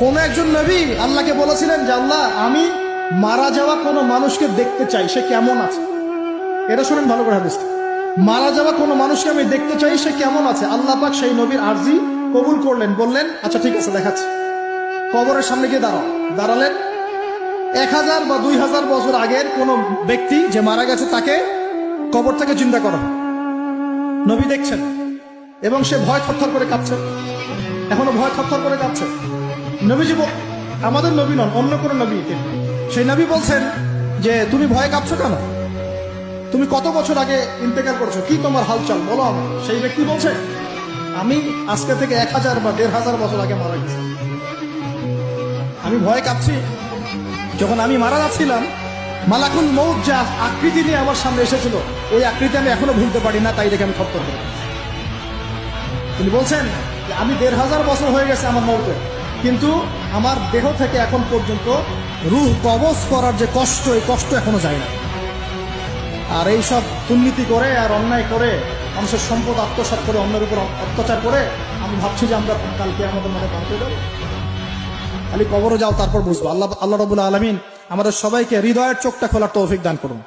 কোন একজন নবী আল্লাহকে বলেছিলেন যে আল্লাহ আমি মারা যাওয়া কোনো মানুষকে দেখতে চাই, সে কেমন আছে। এটা শুনেন ভালো করে হাদিস। মারা যাওয়া কোনো মানুষকে আমি দেখতে চাই, সে কেমন আছে। আল্লাহ পাক সেই নবীর আরজি কবুল করলেন, বললেন আচ্ছা ঠিক আছে দেখাচ্ছি। কবরের সামনে গিয়ে দাঁড়ালেন। 1000 বা 2000 বছর আগের কোন ব্যক্তি যে মারা গেছে তাকে কবর থেকে চিন্তা করা। নবী দেখছেন এবং সে ভয় থরথর করে কাঁপছে, এখনো ভয় থরথর করে কাঁপছে। নবীজি আমাদের নবী নন, অন্য কোন নবী। সেই নবী বলছেন যে তুমি ভয় কাঁপছো কেন, তুমি কত বছর আগে ইন্তেকাল করছো, কি তোমার হালচাল বলো আমার। সেই ব্যক্তি বলছে আমি আজকে থেকে 1000 বা 1500 বছর আগে মারা গেছি। আমি ভয় কাঁপছি। যখন আমি মারা যাচ্ছিলাম, মালাকুল মউত যা আকৃতি নিয়ে আমার সামনে এসেছিল, ওই আকৃতি আমি এখনো ভুলতে পারি না, তাই দেখে আমি থরথর করি। তিনি বলছেন যে আমি 1500 বছর হয়ে গেছে আমার মউতে, কিন্তু আমার দেহ থেকে এখন পর্যন্ত রূহ কবজ করার যে কষ্ট, এই কষ্ট এখনো যায় না। আর এই সব দুর্নীতি করে আর অন্যায় করে মানুষের সম্পদ আত্মসাৎ করে অন্যের উপর অত্যাচার করে আমি ভাবছি যে আমরা কালকে আমাদের মনে পৌঁছে যাবো। খালি কবরে যাও, তারপর বুঝবো। আল্লাহ রাব্বুল আলামিন আমাদের সবাইকে হৃদয়ের চোখটা খোলার তৌফিক দান করুন।